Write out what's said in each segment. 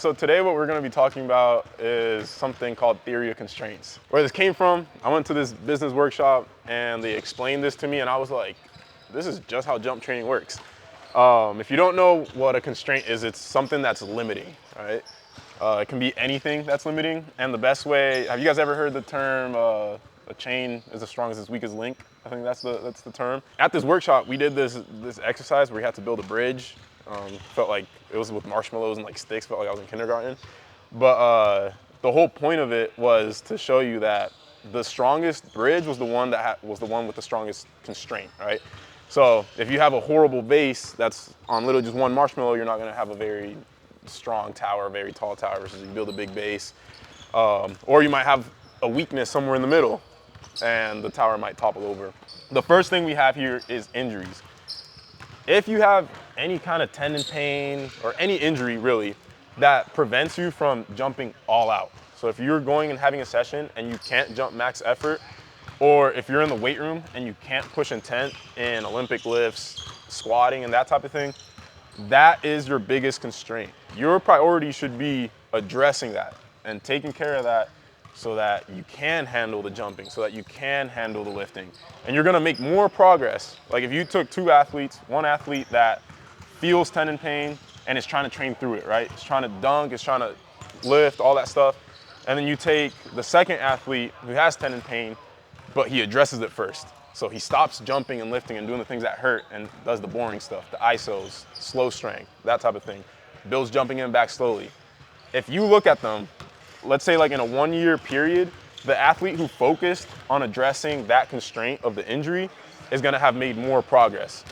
So today what we're going to be talking about is something called theory of constraints. Where this came from, I went to this business workshop and they explained this to me and I was like, this is just how jump training works. If you don't know what a constraint is, it's something that's limiting, right? It can be anything that's limiting, and the best way, have you guys ever heard the term, a chain is as strong as its weakest link? I think that's the term. At this workshop, we did this exercise where we had to build a bridge. Felt like it was with marshmallows and like sticks, felt like I was in kindergarten. But the whole point of it was to show you that the strongest bridge was the one that was the one with the strongest constraint, right? So if you have a horrible base that's on literally just one marshmallow, you're not gonna have a very strong tower, a very tall tower, versus you build a big base. Or you might have a weakness somewhere in the middle and the tower might topple over. The first thing we have here is injuries. If you have any kind of tendon pain or any injury really that prevents you from jumping all out. So if you're going and having a session and you can't jump max effort, or if you're in the weight room and you can't push intent in Olympic lifts, squatting and that type of thing, that is your biggest constraint. Your priority should be addressing that and taking care of that so that you can handle the jumping, so that you can handle the lifting. And you're gonna make more progress. Like if you took two athletes, one athlete that feels tendon pain and is trying to train through it, right? It's trying to dunk, it's trying to lift, all that stuff. And then you take the second athlete who has tendon pain, but he addresses it first. So he stops jumping and lifting and doing the things that hurt and does the boring stuff, the isos, slow strength, that type of thing. Builds jumping in back slowly. If you look at them, let's say like in a 1 year period, the athlete who focused on addressing that constraint of the injury is gonna have made more progress.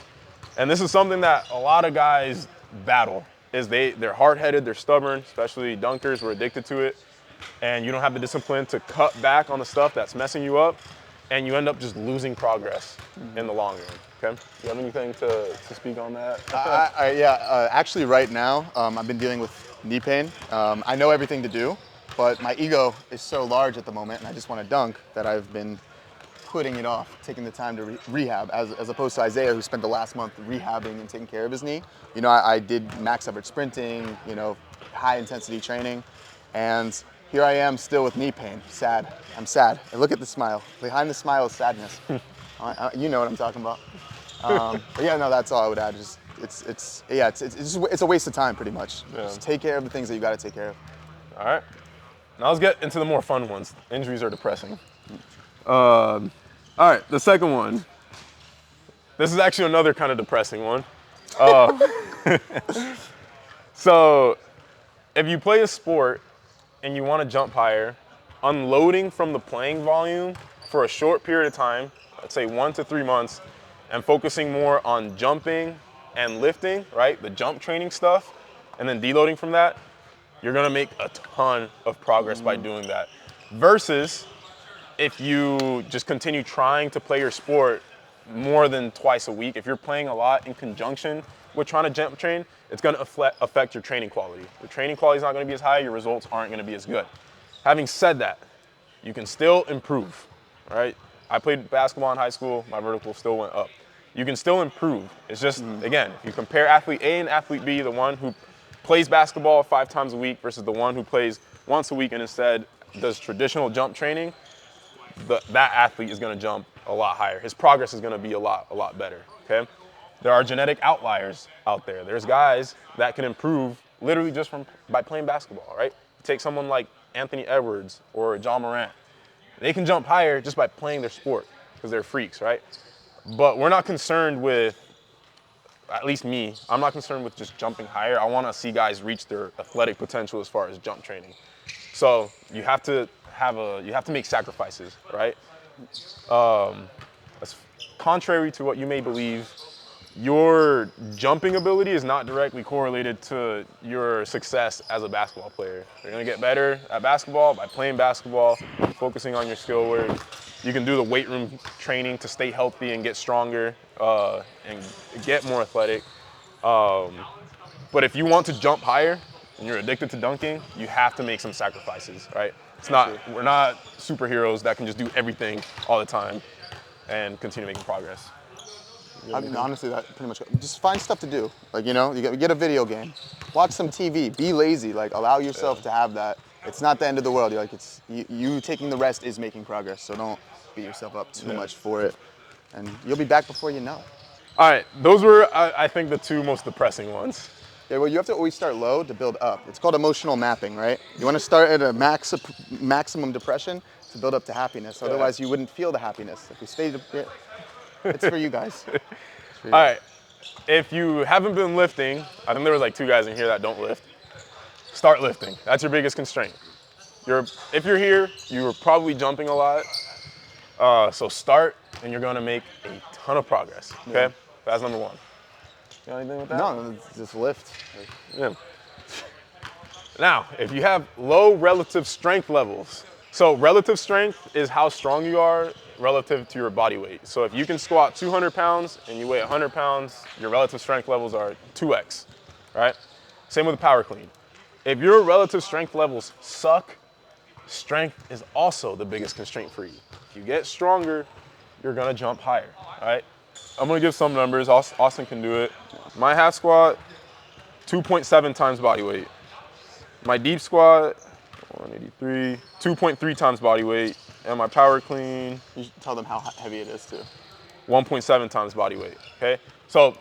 And this is something that a lot of guys battle, is they're hard-headed, they're stubborn, especially dunkers, we're addicted to it. And you don't have the discipline to cut back on the stuff that's messing you up, and you end up just losing progress in the long run, okay? Do you have anything to speak on that? Actually right now, I've been dealing with knee pain. I know everything to do, but my ego is so large at the moment and I just want to dunk that I've been putting it off, taking the time to rehab, as opposed to Isaiah, who spent the last month rehabbing and taking care of his knee. You know, I did max effort sprinting, you know, high intensity training, and here I am still with knee pain, sad. I'm sad. And look at the smile. Behind the smile is sadness. You know what I'm talking about. But yeah, no, that's all I would add. Just, it's a waste of time pretty much. Yeah. Just take care of the things that you got to take care of. All right. Now let's get into the more fun ones. Injuries are depressing. All right, the second one. This is actually another kind of depressing one. So if you play a sport and you want to jump higher, unloading from the playing volume for a short period of time, let's say 1 to 3 months, and focusing more on jumping and lifting, right? The jump training stuff, and then deloading from that, you're gonna make a ton of progress by doing that. Versus if you just continue trying to play your sport more than twice a week, if you're playing a lot in conjunction with trying to jump train, it's gonna affect your training quality. Your training quality is not gonna be as high, your results aren't gonna be as good. Having said that, you can still improve, right? I played basketball in high school, my vertical still went up. You can still improve. It's just, again, if you compare athlete A and athlete B, the one who plays basketball 5 times a week versus the one who plays once a week and instead does traditional jump training, that athlete is gonna jump a lot higher. His progress is gonna be a lot better, okay? There are genetic outliers out there. There's guys that can improve literally just by playing basketball, right? Take someone like Anthony Edwards or John Morant. They can jump higher just by playing their sport because they're freaks, right? But we're not concerned with, at least me, I'm not concerned with just jumping higher. I wanna see guys reach their athletic potential as far as jump training. So you have to make sacrifices, right? That's contrary to what you may believe. Your jumping ability is not directly correlated to your success as a basketball player. You're gonna get better at basketball by playing basketball, focusing on your skill work. You can do the weight room training to stay healthy and get stronger and get more athletic. But if you want to jump higher and you're addicted to dunking, you have to make some sacrifices, right? We're not superheroes that can just do everything all the time and continue making progress. I mean, honestly, that pretty much, just find stuff to do. Like, you know, you get a video game, watch some TV, be lazy, like allow yourself to have that. It's not the end of the world. You're like, it's you taking the rest is making progress. So don't beat yourself up too much for it. And you'll be back before you know. All right, those were, I think, the two most depressing ones. Yeah, well, you have to always start low to build up. It's called emotional mapping, right? You want to start at a maximum depression to build up to happiness. Otherwise, you wouldn't feel the happiness. If you stay, it's for you guys. All right, if you haven't been lifting, I think there was like 2 guys in here that don't lift. Start lifting. That's your biggest constraint. If you're here, you're probably jumping a lot. So start, and you're gonna make a ton of progress. Okay, Yeah. that's number 1. You got anything with that? No, just lift. Yeah. Now, if you have low relative strength levels, so relative strength is how strong you are relative to your body weight. So if you can squat 200 pounds and you weigh 100 pounds, your relative strength levels are 2x, right? Same with the power clean. If your relative strength levels suck, strength is also the biggest constraint for you. If you get stronger, you're gonna jump higher, all right? I'm gonna give some numbers. Austin can do it. My half squat, 2.7 times body weight. My deep squat, 183, 2.3 times body weight. And my power clean, You should tell them how heavy it is too. 1.7 times body weight, okay? So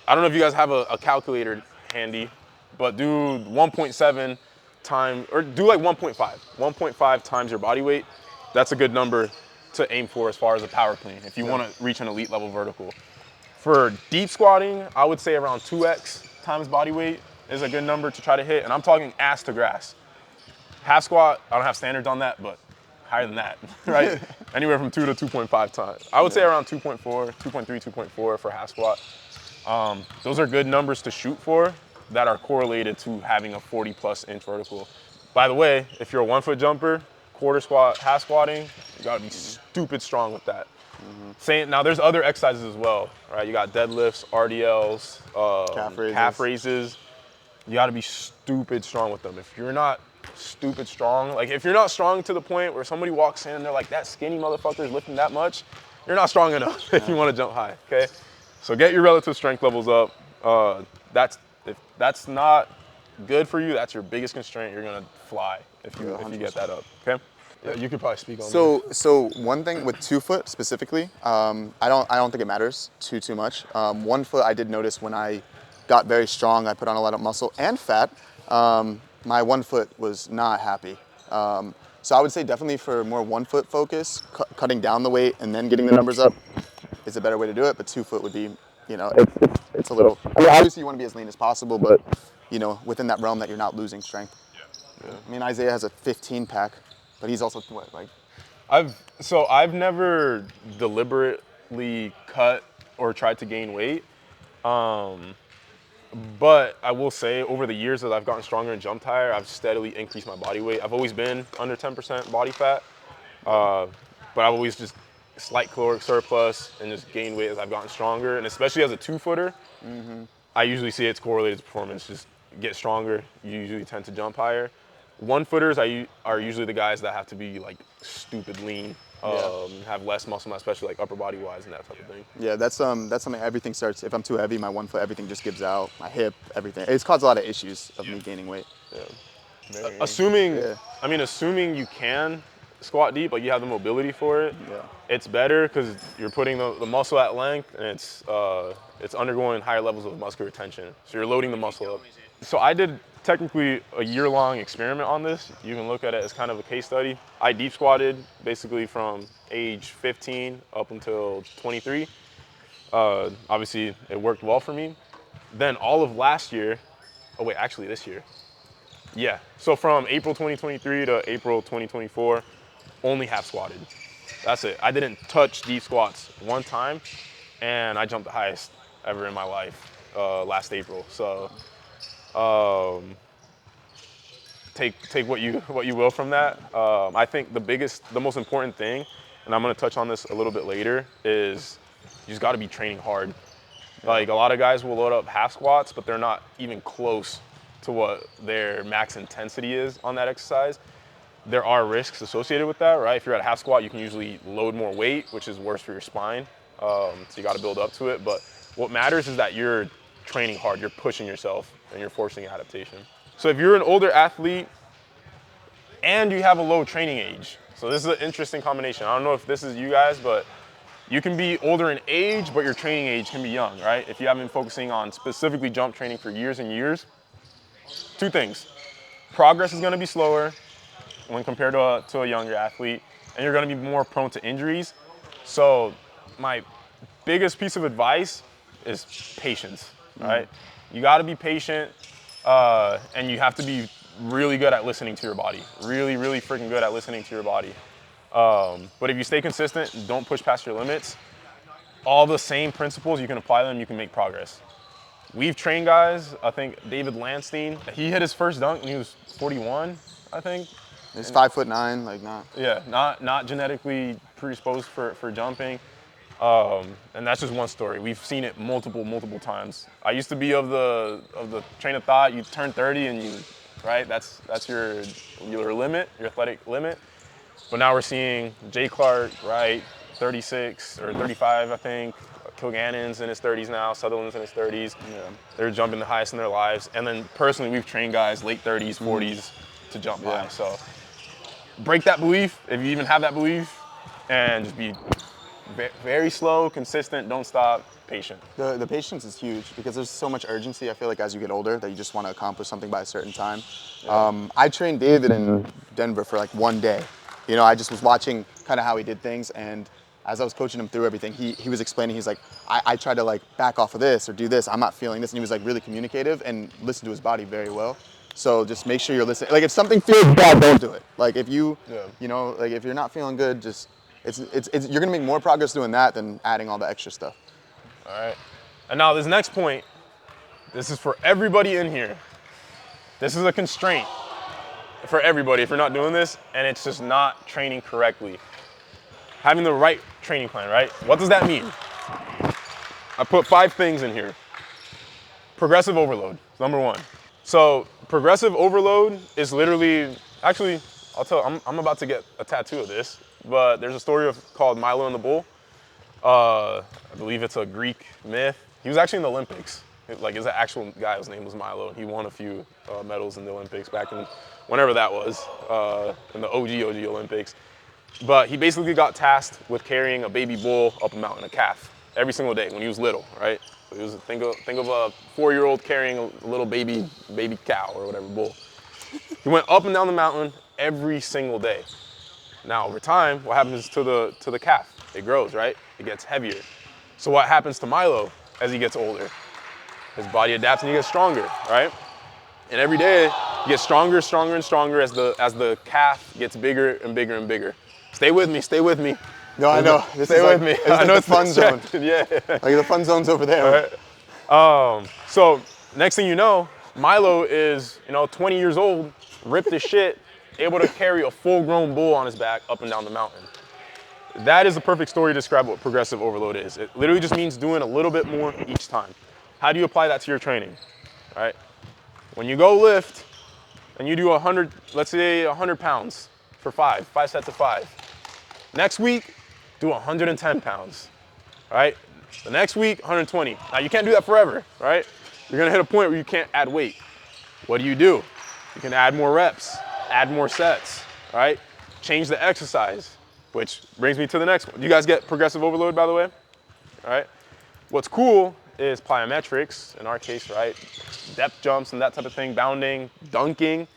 I don't know if you guys have a calculator handy, but do 1.7 times, or do like 1.5. 1.5 times your body weight. That's a good number to aim for as far as a power clean if you want to reach an elite level vertical. For deep squatting, I would say around 2x times body weight is a good number to try to hit, and I'm talking ass to grass. Half squat, I don't have standards on that, but higher than that, right? Anywhere from 2 to 2.5 times. I would say around 2.4, 2.3, 2.4 for half squat. Those are good numbers to shoot for that are correlated to having a 40+ inch vertical. By the way, if you're a 1-foot jumper, quarter squat, half squatting, you gotta be stupid strong with that. Now there's other exercises as well, right? You got deadlifts, RDLs, calf raises. You gotta be stupid strong with them. If you're not stupid strong, like if you're not strong to the point where somebody walks in and they're like, that skinny motherfucker is lifting that much, you're not strong enough if you wanna jump high, okay? So get your relative strength levels up. If that's not good for you, that's your biggest constraint. You're gonna fly if you get that up, okay? Yeah, you could probably speak on that. So one thing with 2 foot specifically, I don't think it matters too much. 1 foot, I did notice when I got very strong, I put on a lot of muscle and fat. My 1 foot was not happy. So I would say definitely for more 1 foot focus, cutting down the weight and then getting the numbers up is a better way to do it. But 2 foot would be, you know, it's a little. I mean, obviously you want to be as lean as possible, but you know, within that realm that you're not losing strength. Yeah. I mean, Isaiah has a 15 pack. But he's also what, like? I've never deliberately cut or tried to gain weight. But I will say over the years as I've gotten stronger and jumped higher, I've steadily increased my body weight. I've always been under 10% body fat, but I've always just slight caloric surplus and just gained weight as I've gotten stronger. And especially as a 2-footer, I usually see it's correlated to performance. Just get stronger, you usually tend to jump higher. 1-footers are usually the guys that have to be like stupid lean, have less muscle mass, especially like upper body wise and that type of thing. Yeah, that's something. Everything starts. If I'm too heavy, my 1 foot, everything just gives out. My hip, everything. It's caused a lot of issues of me gaining weight. Yeah. Assuming you can squat deep, like you have the mobility for it. Yeah. It's better because you're putting the muscle at length and it's undergoing higher levels of muscular tension. So you're loading the muscle up. So I did technically a year-long experiment on this. You can look at it as kind of a case study. I deep squatted basically from age 15 up until 23. Obviously, it worked well for me. Then all of last year, this year. Yeah, so from April 2023 to April 2024, only half squatted. That's it. I didn't touch deep squats one time, and I jumped the highest ever in my life last April. So take what you will from that. I think the most important thing, and I'm gonna touch on this a little bit later, is you just gotta be training hard. Like a lot of guys will load up half squats, but they're not even close to what their max intensity is on that exercise. There are risks associated with that, right? If you're at half squat, you can usually load more weight, which is worse for your spine. So you got to build up to it. But what matters is that you're training hard, you're pushing yourself, and you're forcing adaptation. So if you're an older athlete and you have a low training age, so this is an interesting combination. I don't know if this is you guys, but you can be older in age, but your training age can be young, right? If you have been focusing on specifically jump training for years and years, two things. Progress is gonna be slower when compared to a younger athlete, and you're gonna be more prone to injuries. So my biggest piece of advice is patience, right? You gotta be patient, and you have to be really good at listening to your body. Really, really freaking good at listening to your body. But if you stay consistent, don't push past your limits, all the same principles, you can apply them, you can make progress. We've trained guys, I think David Landstein, he hit his first dunk when he was 41, I think. He's 5'9", like not. Yeah, not genetically predisposed for jumping. And that's just one story. We've seen it multiple times. I used to be of the train of thought, you turn 30 and you, right? That's your limit, your athletic limit. But now we're seeing Jay Clark, right? 36 or 35, I think. Kilgannon's in his 30s now. Sutherland's in his 30s. Yeah. They're jumping the highest in their lives. And then personally, we've trained guys late 30s, 40s to jump high. So break that belief, if you even have that belief, and just be very slow, consistent, don't stop, patient. The patience is huge because there's so much urgency, I feel like, as you get older that you just want to accomplish something by a certain time. Yeah. I trained David in Denver for like one day. You know, I just was watching kind of how he did things, and as I was coaching him through everything, he was explaining, he's like, I try to like back off of this or do this, I'm not feeling this, and he was like really communicative and listened to his body very well. So just make sure you're listening. Like if something feels bad, don't do it. Like if you, you know, like if you're not feeling good, just, you're gonna make more progress doing that than adding all the extra stuff. All right, and now this next point, this is for everybody in here. This is a constraint for everybody if you're not doing this, and it's just not training correctly. Having the right training plan, right? What does that mean? I put 5 things in here. Progressive overload, number 1. So progressive overload is literally, actually, I'm about to get a tattoo of this, but there's a story called Milo and the Bull. I believe it's a Greek myth. He was actually in the Olympics. Like, his actual guy, his name was Milo. He won a few medals in the Olympics back in whenever that was, in the OG Olympics. But he basically got tasked with carrying a baby bull up a mountain, a calf, every single day when he was little, right? So he was, think of a 4-year-old carrying a little baby cow or whatever, bull. He went up and down the mountain every single day. Now over time, what happens to the calf? It grows, right? It gets heavier. So what happens to Milo as he gets older? His body adapts and he gets stronger, right? And every day, he gets stronger and stronger as the calf gets bigger and bigger and bigger. Stay with me, stay with me. No, I know. Stay with me. I know it's the fun zone. Yeah. Like the fun zone's over there. Right. So next thing you know, Milo is, 20 years old, ripped as shit, able to carry a full-grown bull on his back up and down the mountain. That is the perfect story to describe what progressive overload is. It literally just means doing a little bit more each time. How do you apply that to your training? All right. When you go lift and you do 100, let's say 100 pounds for 5 sets of 5. Next week, do 110 pounds, right? The next week, 120. Now you can't do that forever, right? You're gonna hit a point where you can't add weight. What do? You can add more reps, add more sets, right? Change the exercise, which brings me to the next one. You guys get progressive overload, by the way? All right. What's cool is plyometrics, in our case, right? Depth jumps and that type of thing, bounding, dunking.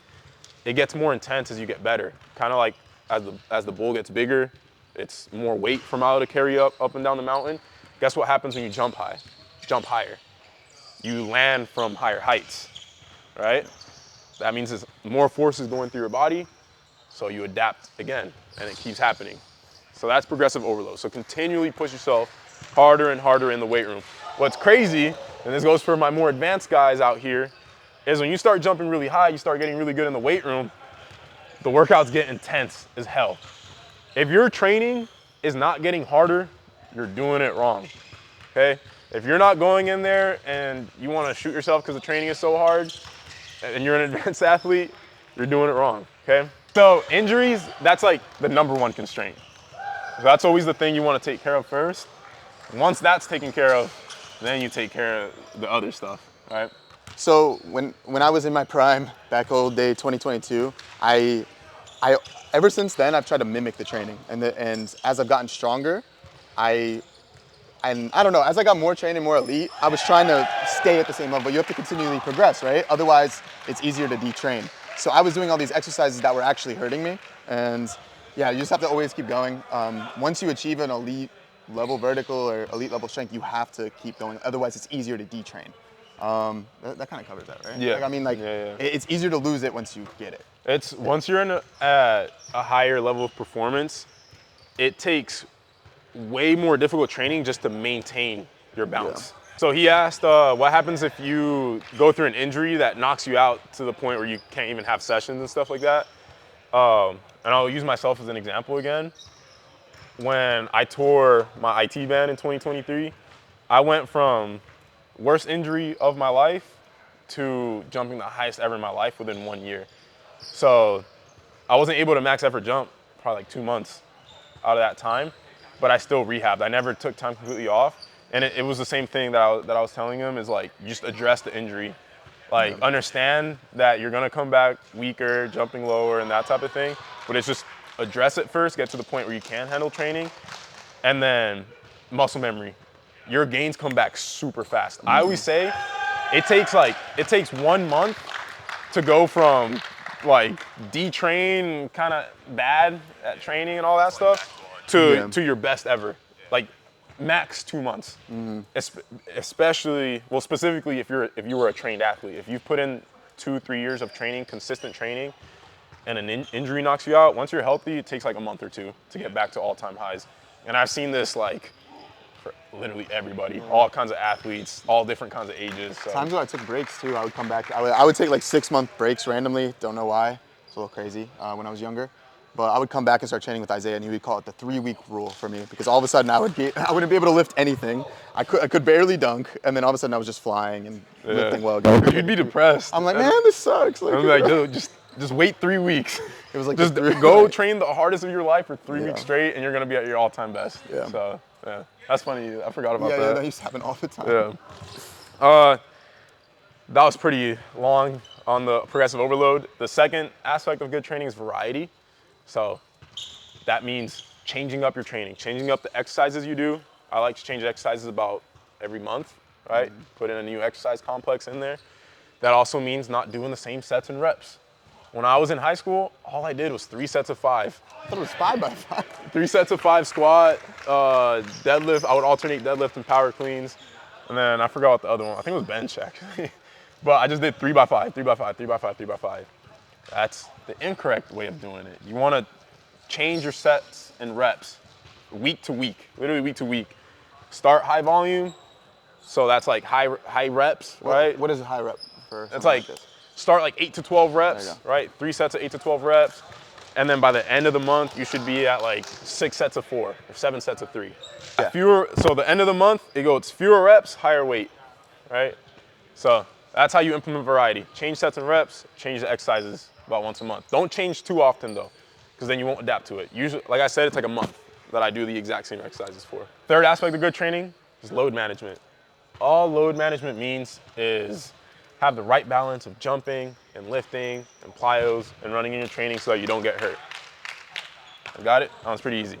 It gets more intense as you get better. Kind of like as the bull gets bigger, it's more weight for Milo to carry up and down the mountain. Guess what happens when you jump higher? You land from higher heights, right? That means there's more forces going through your body, so you adapt again, and it keeps happening. So that's progressive overload. So continually push yourself harder and harder in the weight room. What's crazy, and this goes for my more advanced guys out here, is when you start jumping really high, you start getting really good in the weight room, the workouts get intense as hell. If your training is not getting harder, you're doing it wrong, okay? If you're not going in there and you want to shoot yourself because the training is so hard and you're an advanced athlete, you're doing it wrong, okay? So injuries, that's like the #1 constraint. That's always the thing you want to take care of first. Once that's taken care of, then you take care of the other stuff, right? So when I was in my prime, back old day 2022, I ever since then I've tried to mimic the training, and as I've gotten stronger, and I don't know, as I got more trained and more elite, I was trying to stay at the same level. You have to continually progress, right? Otherwise, it's easier to detrain. So I was doing all these exercises that were actually hurting me, and yeah, you just have to always keep going. Once you achieve an elite level vertical or elite level strength, you have to keep going. Otherwise, it's easier to detrain. That kind of covers that, right? Yeah. Like, I mean, like, yeah. it's easier to lose it once you get it. It's once you're at a higher level of performance, it takes way more difficult training just to maintain your bounce. Yeah. So he asked, what happens if you go through an injury that knocks you out to the point where you can't even have sessions and stuff like that? And I'll use myself as an example again. When I tore my IT band in 2023, I went from worst injury of my life to jumping the highest ever in my life within 1 year. So I wasn't able to max effort jump probably like 2 months out of that time, but I still rehabbed. I never took time completely off. And it was the same thing that I was telling him is like, just address the injury. Like, understand that you're gonna come back weaker, jumping lower and that type of thing, but it's just address it first, get to the point where you can handle training, and then muscle memory. Your gains come back super fast. I always say it takes 1 month to go from like detrain, kind of bad at training and all that stuff, to your best ever. Like max 2 months. Especially, well, specifically if you were a trained athlete. If you've put in 2-3 years of training, consistent training, and an injury knocks you out, once you're healthy, it takes like a month or two to get back to all-time highs. And I've seen this like for literally everybody, all kinds of athletes, all different kinds of ages. So. Times where I took breaks too, I would come back. I would take like 6-month breaks randomly. Don't know why. It's a little crazy when I was younger. But I would come back and start training with Isaiah, and he would call it the 3-week rule for me, because all of a sudden I wouldn't be able to lift anything. I could barely dunk, and then all of a sudden I was just flying and lifting well again. You'd be depressed. I'm like, man, this sucks. I'm like, dude, just wait 3 weeks. It was like just go train the hardest of your life for 3 weeks straight, and you're gonna be at your all-time best. Yeah. So yeah, that's funny. I forgot about that. Yeah, that used to happen all the time. Yeah. That was pretty long on the progressive overload. The second aspect of good training is variety. So that means changing up your training, changing up the exercises you do. I like to change exercises about every month, right? Put in a new exercise complex in there. That also means not doing the same sets and reps. When I was in high school, all I did was 3 sets of 5. I thought it was 5 by 5. 3 sets of 5 squat, deadlift. I would alternate deadlift and power cleans. And then I forgot what the other one, I think it was bench actually. But I just did 3 by 5, 3 by 5, 3 by 5, 3 by 5. That's the incorrect way of doing it. You want to change your sets and reps week to week, literally week to week. Start high volume, so that's like high reps, right? What is a high rep for? It's like start like 8 to 12 reps, right? 3 sets of 8 to 12 reps, and then by the end of the month you should be at like 6 sets of 4 or 7 sets of 3. Yeah. So the end of the month it goes fewer reps, higher weight, right? So that's how you implement variety. Change sets and reps, change the exercises about once a month. Don't change too often though, because then you won't adapt to it. Usually, like I said, it's like a month that I do the exact same exercises for. Third aspect of good training is load management. All load management means is have the right balance of jumping and lifting and plyos and running in your training so that you don't get hurt. Got it? That one's pretty easy.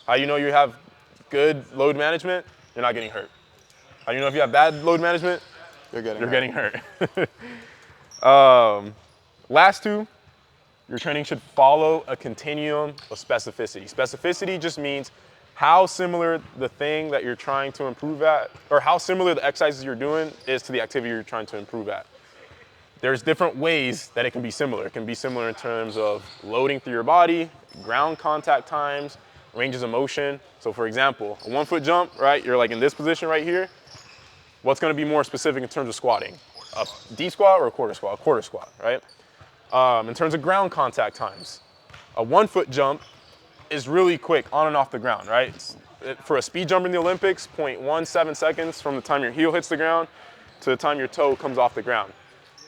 How you know you have good load management? You're not getting hurt. How you know if you have bad load management? You're getting hurt. Last two, your training should follow a continuum of specificity. Specificity just means how similar the thing that you're trying to improve at, or how similar the exercises you're doing is to the activity you're trying to improve at. There's different ways that it can be similar. It can be similar in terms of loading through your body, ground contact times, ranges of motion. So for example, a 1 foot jump, right? You're like in this position right here. What's gonna be more specific in terms of squatting? A D squat or a quarter squat? A quarter squat, right? In terms of ground contact times, a 1 foot jump is really quick on and off the ground, right? For a speed jump in the Olympics, 0.17 seconds from the time your heel hits the ground to the time your toe comes off the ground.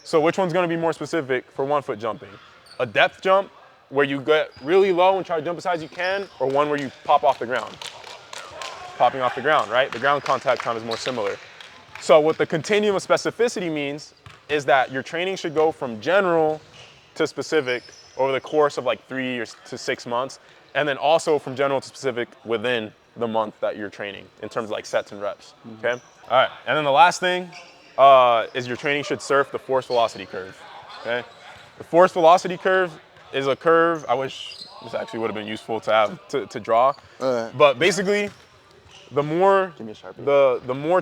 So which one's gonna be more specific for 1 foot jumping? A depth jump where you get really low and try to jump as high as you can, or one where you pop off the ground? popping off the ground, right? The ground contact time is more similar. So what the continuum of specificity means is that your training should go from general to specific over the course of like 3 to 6 months, and then also from general to specific within the month that you're training in terms of like sets and reps, okay? All right, and then the last thing is your training should surf the force velocity curve, okay? The force velocity curve is a curve, I wish this actually would have been useful to have to draw, but basically, the more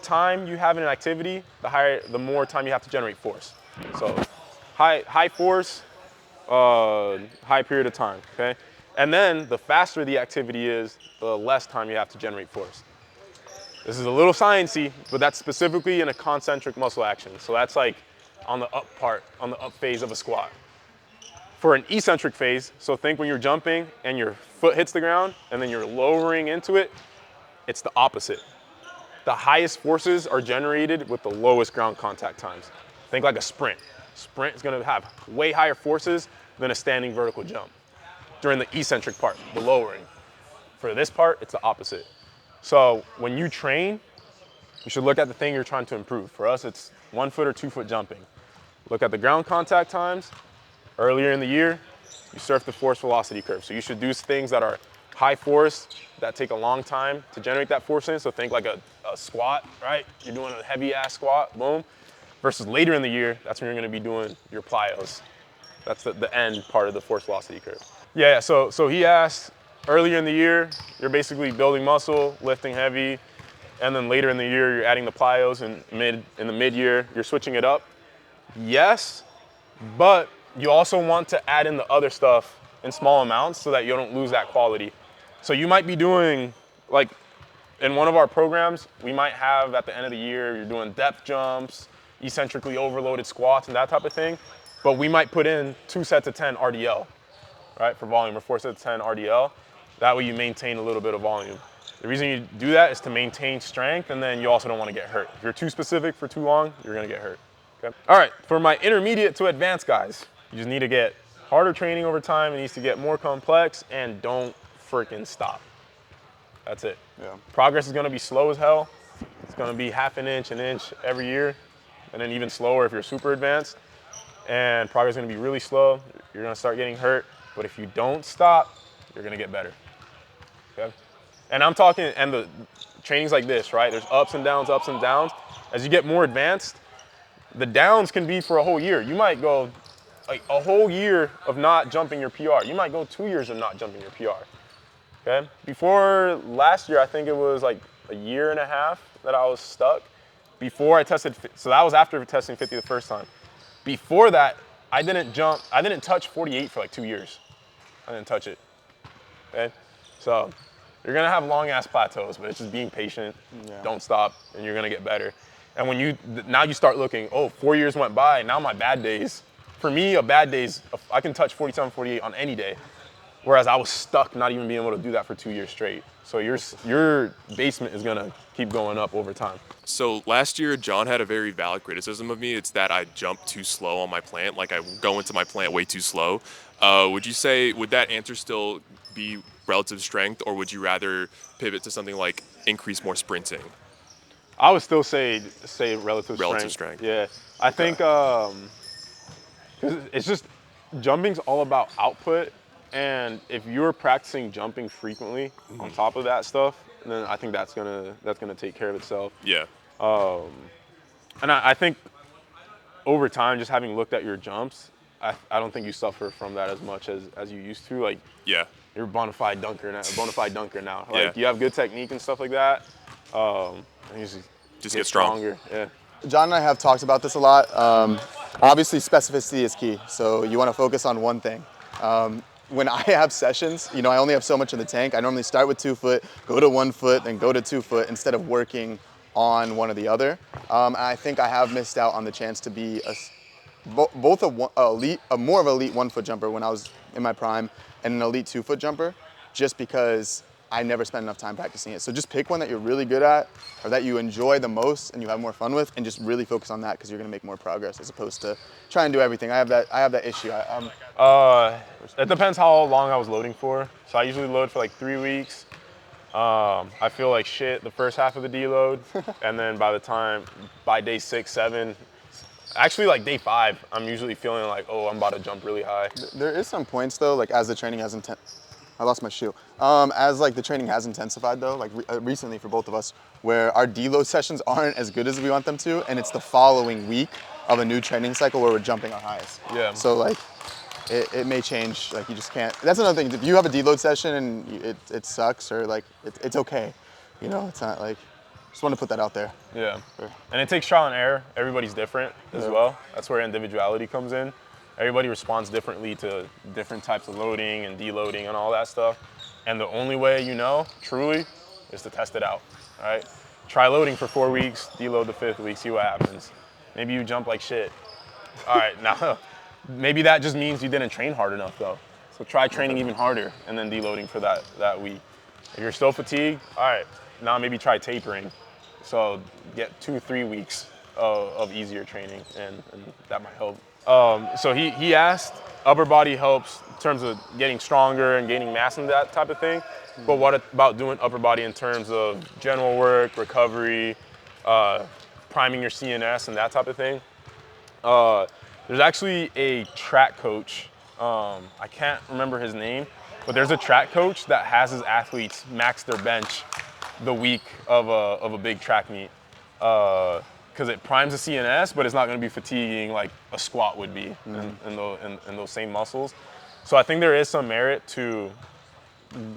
time you have in an activity, the more time you have to generate force. So high force, high period of time, okay? And then the faster the activity is, the less time you have to generate force. This is a little sciencey, but that's specifically in a concentric muscle action. So that's like on the up phase of a squat. For an eccentric phase, so think when you're jumping and your foot hits the ground and then you're lowering into it, it's the opposite. The highest forces are generated with the lowest ground contact times. Think like a sprint. Sprint is gonna have way higher forces than a standing vertical jump during the eccentric part, the lowering. For this part, it's the opposite. So when you train, you should look at the thing you're trying to improve. For us, it's 1 foot or 2 foot jumping. Look at the ground contact times. Earlier in the year, you surf the force velocity curve. So you should do things that are high force, that take a long time to generate that force in. So think like a squat, right? You're doing a heavy ass squat, boom. Versus later in the year, that's when you're gonna be doing your plateaus. That's the end part of the force velocity curve. Yeah, so he asked, earlier in the year, you're basically building muscle, lifting heavy, and then later in the year, you're adding the plyos, and in the mid-year, you're switching it up. Yes, but you also want to add in the other stuff in small amounts so that you don't lose that quality. So you might be doing, like in one of our programs, we might have at the end of the year, you're doing depth jumps, eccentrically overloaded squats and that type of thing, but we might put in 2 sets of 10 RDL, right, for volume, or 4 sets of 10 RDL. That way you maintain a little bit of volume. The reason you do that is to maintain strength, and then you also don't want to get hurt. If you're too specific for too long, you're gonna get hurt, okay? All right, for my intermediate to advanced guys, you just need to get harder training over time. It needs to get more complex, and don't freaking stop. That's it. Yeah. Progress is gonna be slow as hell. It's gonna be half an inch every year, and then even slower if you're super advanced. And progress is gonna be really slow. You're gonna start getting hurt, but if you don't stop, you're gonna get better, okay? And I'm talking, and the training's like this, right? There's ups and downs, ups and downs. As you get more advanced, the downs can be for a whole year. You might go like a whole year of not jumping your PR. You might go 2 years of not jumping your PR, okay? Before last year, I think it was like a year and a half that I was stuck. Before I tested, so that was after testing 50 the first time. Before that, I didn't touch 48 for like 2 years. I didn't touch it, okay? So you're gonna have long ass plateaus, but it's just being patient, don't stop, and you're gonna get better. And when now you start looking, oh, 4 years went by, now my bad days. For me, a bad day's, I can touch 47, 48 on any day. Whereas I was stuck not even being able to do that for 2 years straight. So your basement is gonna keep going up over time. So last year, John had a very valid criticism of me. It's that I jump too slow on my plant. Like I go into my plant way too slow. Would that answer still be relative strength, or would you rather pivot to something like increase more sprinting? I would still say relative strength. Yeah, I think it's just, jumping's all about output, and if you're practicing jumping frequently on top of that stuff, then I think that's gonna take care of itself. Yeah. And I think over time, just having looked at your jumps, I don't think you suffer from that as much as you used to. Like, yeah, you're a bona fide dunker now. Like, you have good technique and stuff like that. And you just get stronger. Yeah. John and I have talked about this a lot. Obviously, specificity is key. So you want to focus on one thing. When I have sessions, I only have so much in the tank. I normally start with 2 foot, go to 1 foot, then go to 2 foot instead of working on one or the other. I think I have missed out on the chance to be both more of an elite 1 foot jumper when I was in my prime, and an elite 2 foot jumper, just because I never spent enough time practicing it. So just pick one that you're really good at, or that you enjoy the most and you have more fun with, and just really focus on that, because you're gonna make more progress as opposed to try and do everything. I have that issue. It depends how long I was loading for. So I usually load for like 3 weeks. I feel like shit the first half of the deload, and then by day 6, 7, actually like day 5, I'm usually feeling like, oh, I'm about to jump really high. There is some points though, like as the training has I lost my shoe. As like the training has intensified though, like recently for both of us, where our deload sessions aren't as good as we want them to, and it's the following week of a new training cycle where we're jumping our highs. Yeah. So like, it may change. Like you just can't. That's another thing. If you have a deload session and it sucks or like it's okay, you know, it's not like. Just want to put that out there. Yeah. And it takes trial and error. Everybody's different as well. That's where individuality comes in. Everybody responds differently to different types of loading and deloading and all that stuff. And the only way you know, truly, is to test it out, all right? Try loading for 4 weeks, deload the 5th week, see what happens. Maybe you jump like shit. All right, now, maybe that just means you didn't train hard enough though. So try training even harder and then deloading for that week. If you're still fatigued, all right, now maybe try tapering. So get 2-3 weeks of easier training, and that might help. So he asked, upper body helps in terms of getting stronger and gaining mass and that type of thing. But what about doing upper body in terms of general work, recovery, priming your CNS and that type of thing? There's actually a track coach. I can't remember his name, but there's a track coach that has his athletes max their bench the week of a big track meet, because it primes the CNS, but it's not going to be fatiguing like a squat would be in those same muscles. So I think there is some merit to,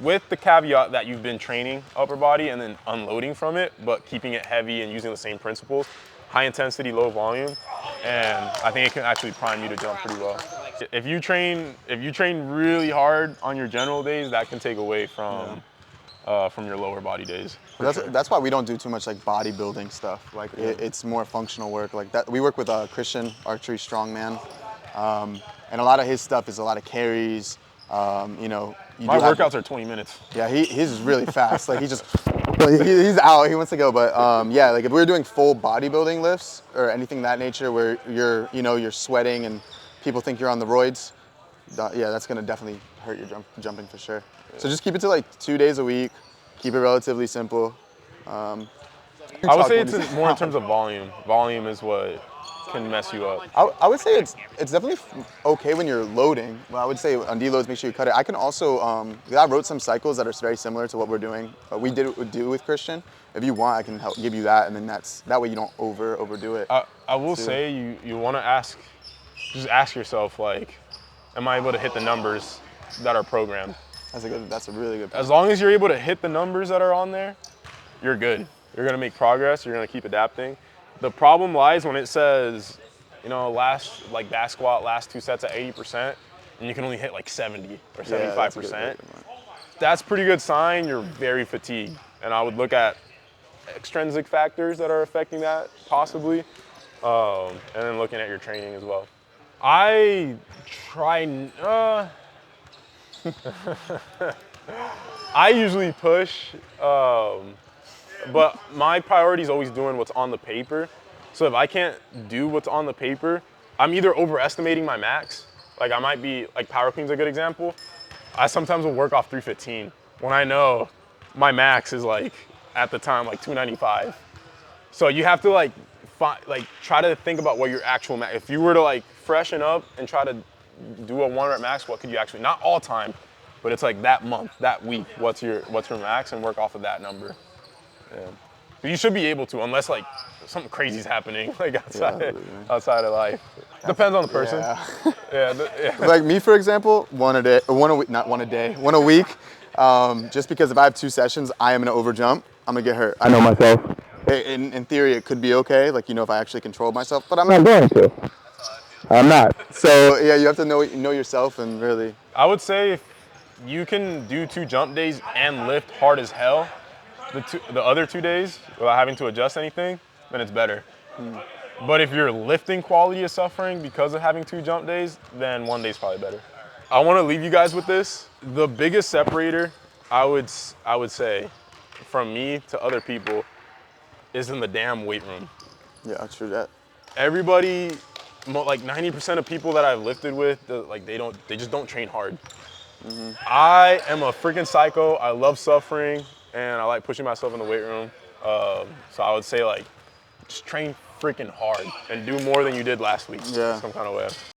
with the caveat that you've been training upper body and then unloading from it, but keeping it heavy and using the same principles, high intensity, low volume, and I think it can actually prime you to jump pretty well. If you train really hard on your general days, that can take away from your lower body days. That's why we don't do too much like bodybuilding stuff. Like it's more functional work. Like that, we work with Christian, archery strongman, and a lot of his stuff is a lot of carries. You know, my workouts are 20 minutes. Yeah, his is really fast. Like he's out. He wants to go. But yeah, like if we were doing full bodybuilding lifts or anything of that nature, where you're sweating and people think you're on the roids, yeah, that's gonna definitely hurt your jumping for sure. So just keep it to like 2 days a week. Keep it relatively simple. I would say it's more in terms of volume. Volume is what can mess you up. I would say it's definitely okay when you're loading. Well, I would say on deloads, make sure you cut it. I can also, I wrote some cycles that are very similar to what we're doing. We do with Christian. If you want, I can help give you that, and then that way you don't overdo it. I will say you want to just ask yourself, like, am I able to hit the numbers that are programmed? That's a really good point. As long as you're able to hit the numbers that are on there, you're good. You're gonna make progress, you're gonna keep adapting. The problem lies when it says, you know, like back squat, last 2 sets at 80%, and you can only hit like 70 or 75%. That's a pretty good sign you're very fatigued. And I would look at extrinsic factors that are affecting that, possibly, and then looking at your training as well. I usually push, but my priority is always doing what's on the paper. So if I can't do what's on the paper, I'm either overestimating my max. Like I might be, like power clean's a good example. I sometimes will work off 315 when I know my max is like, at the time, like 295. So you have to like try to think about what your actual max, if you were to like freshen up and try to do a 1 rep max, what could you actually, not all time, but it's like that month, that week, what's your max, and work off of that number. Yeah. But you should be able to, unless like something crazy's happening, like outside of life. Depends on the person. Yeah. Like me, for example, one a week. Just because if I have 2 sessions, I am gonna overjump. I'm gonna get hurt. I know myself. In theory, it could be okay, like, you know, if I actually control myself, but I'm not going to. I'm not. So yeah, you have to know yourself and really. I would say if you can do 2 jump days and lift hard as hell, the other 2 days without having to adjust anything, then it's better. But if your lifting quality is suffering because of having 2 jump days, then 1 day's probably better. I want to leave you guys with this. The biggest separator, I would say, from me to other people, is in the damn weight room. Yeah, true that. Everybody, like 90% of people that I've lifted with, they just don't train hard. I am a freaking psycho. I love suffering. and I like pushing myself in the weight room. So I would say like, just train freaking hard and do more than you did last week, Yeah. some kind of way.